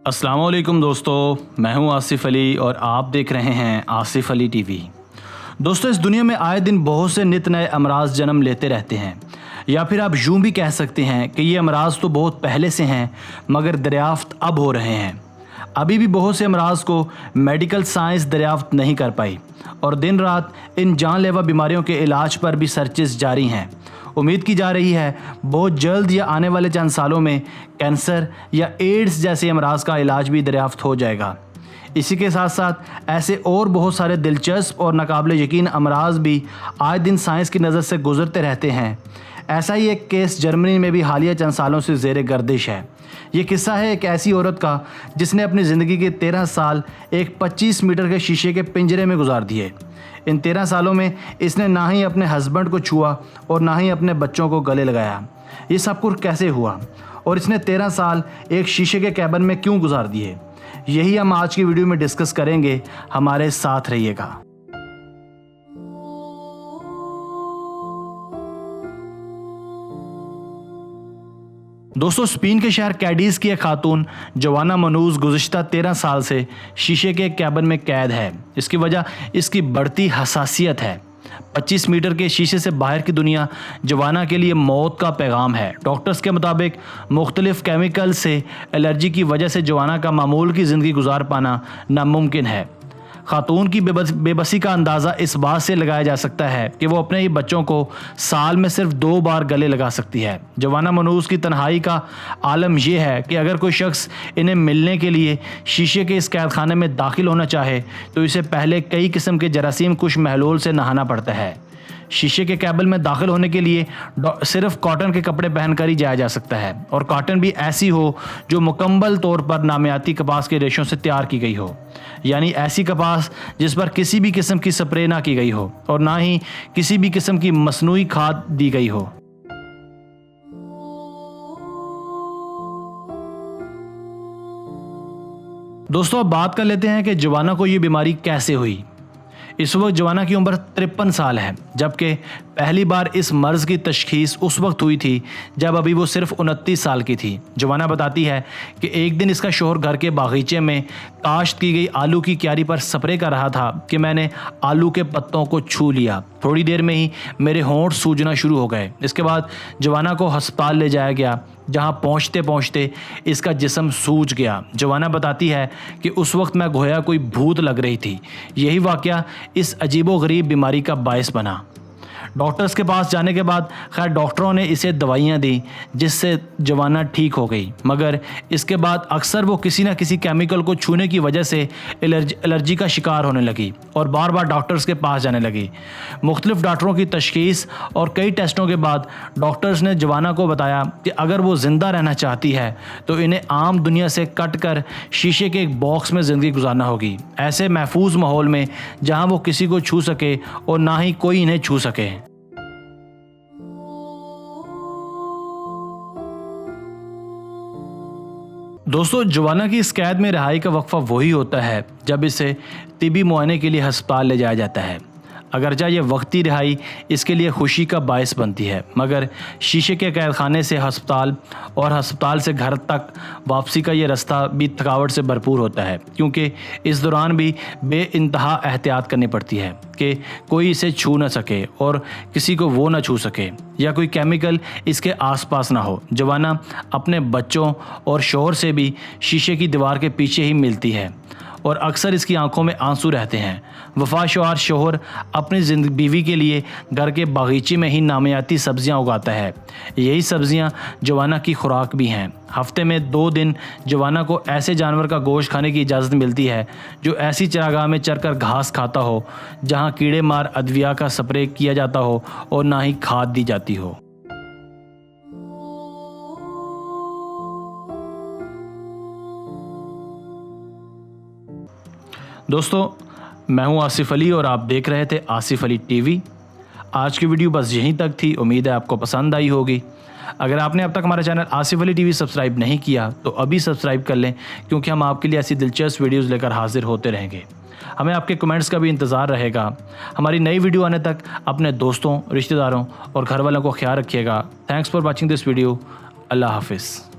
अस्सलामुअलैकुम दोस्तों, मैं हूं आसिफ अली और आप देख रहे हैं आसिफ अली टीवी। दोस्तों, इस दुनिया में आए दिन बहुत से नित नए अमराज जन्म लेते रहते हैं, या फिर आप यूं भी कह सकते हैं कि ये अमराज तो बहुत पहले से हैं मगर दरियाफ्त अब हो रहे हैं। अभी भी बहुत से अमराज को मेडिकल साइंस दरियाफ्त नहीं कर पाई और दिन रात इन जानलेवा बीमारियों के इलाज पर भी सर्चेस जारी हैं। उम्मीद की जा रही है बहुत जल्द या आने वाले चंद सालों में कैंसर या एड्स जैसे अमराज का इलाज भी दरियाफ्त हो जाएगा। इसी के साथ साथ ऐसे और बहुत सारे दिलचस्प और नाकाबिले यकीन अमराज भी आए दिन साइंस की नज़र से गुजरते रहते हैं। ऐसा ही एक केस जर्मनी में भी हालिया चंद सालों से ज़ेर गर्दिश है। ये किस्सा है एक ऐसी औरत का जिसने अपनी ज़िंदगी के 13 साल एक 25 मीटर के शीशे के पिंजरे में गुजार दिए। इन 13 सालों में इसने ना ही अपने हस्बैंड को छुआ और ना ही अपने बच्चों को गले लगाया। ये सब कुछ कैसे हुआ और इसने 13 साल एक शीशे के कैबिन में क्यों गुजार दिए, यही हम आज की वीडियो में डिस्कस करेंगे। हमारे साथ रहिएगा। दोस्तों, स्पेन के शहर कैडीज़ की एक खातून जोवाना मनूज गुज़िश्ता 13 साल से शीशे के कैबिन में कैद है। इसकी वजह इसकी बढ़ती हसासियत है। 25 मीटर के शीशे से बाहर की दुनिया जोवाना के लिए मौत का पैगाम है। डॉक्टर्स के मुताबिक मुख्तलिफ केमिकल से एलर्जी की वजह से जोवाना का मामूल की ज़िंदगी गुजार पाना नामुमकिन है। खातून की बेबसी का अंदाज़ा इस बात से लगाया जा सकता है कि वो अपने ही बच्चों को साल में सिर्फ 2 बार गले लगा सकती है। जोवाना मनूज की तन्हाई का आलम यह है कि अगर कोई शख्स इन्हें मिलने के लिए शीशे के इस कैदखाने में दाखिल होना चाहे तो इसे पहले कई किस्म के जरासीम कुश महलूल से नहाना पड़ता है। शीशे के कैबिन में दाखिल होने के लिए सिर्फ कॉटन के कपड़े पहनकर ही जाया जा सकता है और कॉटन भी ऐसी हो जो मुकम्मल तौर पर नामियाती कपास के रेशों से तैयार की गई हो, यानी ऐसी कपास जिस पर किसी भी किस्म की स्प्रे ना की गई हो और ना ही किसी भी किस्म की मसनूई खाद दी गई हो। दोस्तों, अब बात कर लेते हैं कि जोवाना को ये बीमारी कैसे हुई। इस वक्त जोवाना की उम्र 53 साल है, जबकि पहली बार इस मर्ज़ की तशखीस उस वक्त हुई थी जब अभी वो सिर्फ 29 साल की थी। जोवाना बताती है कि एक दिन इसका शोहर घर के बागीचे में काश्त की गई आलू की क्यारी पर स्प्रे कर रहा था कि मैंने आलू के पत्तों को छू लिया। थोड़ी देर में ही मेरे होंठ सूजना शुरू हो गए। इसके बाद जोवाना को अस्पताल ले जाया गया, जहां पहुंचते पहुंचते इसका जिस्म सूज गया। जोवाना बताती है कि उस वक्त मैं गोया कोई भूत लग रही थी। यही वाक़या इस अजीबोगरीब बीमारी का बायस बना। डॉक्टर्स के पास जाने के बाद खैर डॉक्टरों ने इसे दवाइयाँ दी जिससे जोवाना ठीक हो गई, मगर इसके बाद अक्सर वो किसी न किसी केमिकल को छूने की वजह से एलर्जी का शिकार होने लगी और बार बार डॉक्टर्स के पास जाने लगी। मुख्तलिफ डॉक्टरों की तशखीस और कई टेस्टों के बाद डॉक्टर्स ने जोवाना को बताया कि अगर वो ज़िंदा रहना चाहती है तो इन्हें आम दुनिया से कट कर शीशे के एक बॉक्स में ज़िंदगी गुजारना होगी, ऐसे महफूज माहौल में जहाँ वो किसी को छू सके और ना ही कोई इन्हें छू सके। दोस्तों, जोवाना की इस कैद में रिहाई का वक्फा वही होता है जब इसे तिबी मुआयने के लिए अस्पताल ले जाया जाता है। अगरचे ये वक्ती रिहाई इसके लिए खुशी का बायस बनती है, मगर शीशे के कैदखाने से अस्पताल और अस्पताल से घर तक वापसी का ये रास्ता भी थकावट से भरपूर होता है, क्योंकि इस दौरान भी बेइंतहा एहतियात करनी पड़ती है कि कोई इसे छू ना सके और किसी को वो ना छू सके या कोई केमिकल इसके आसपास ना हो। जोवाना अपने बच्चों और शोहर से भी शीशे की दीवार के पीछे ही मिलती है और अक्सर इसकी आंखों में आंसू रहते हैं। वफाशुदार शोहर अपनी बीवी के लिए घर के बागीचे में ही नामियाती सब्जियां उगाता है। यही सब्जियां जोवाना की खुराक भी हैं। हफ्ते में 2 दिन जोवाना को ऐसे जानवर का गोश्त खाने की इजाज़त मिलती है जो ऐसी चरागाह में चरकर घास खाता हो जहां कीड़े मार अद्विया का स्प्रे किया जाता हो और ना ही खाद दी जाती हो। दोस्तों, मैं हूं आसिफ अली और आप देख रहे थे आसिफ अली टीवी। आज की वीडियो बस यहीं तक थी। उम्मीद है आपको पसंद आई होगी। अगर आपने अब तक हमारा channel Asif Ali TV subscribe नहीं किया तो अभी सब्सक्राइब कर लें, क्योंकि हम आपके लिए ऐसी दिलचस्प वीडियोज़ लेकर हाजिर होते रहेंगे। हमें आपके कमेंट्स का भी इंतज़ार रहेगा। हमारी नई वीडियो आने तक अपने दोस्तों, रिश्तेदारों और घर वालों को ख्याल रखिएगा। Thanks for watching this video. अल्लाह हाफिज़।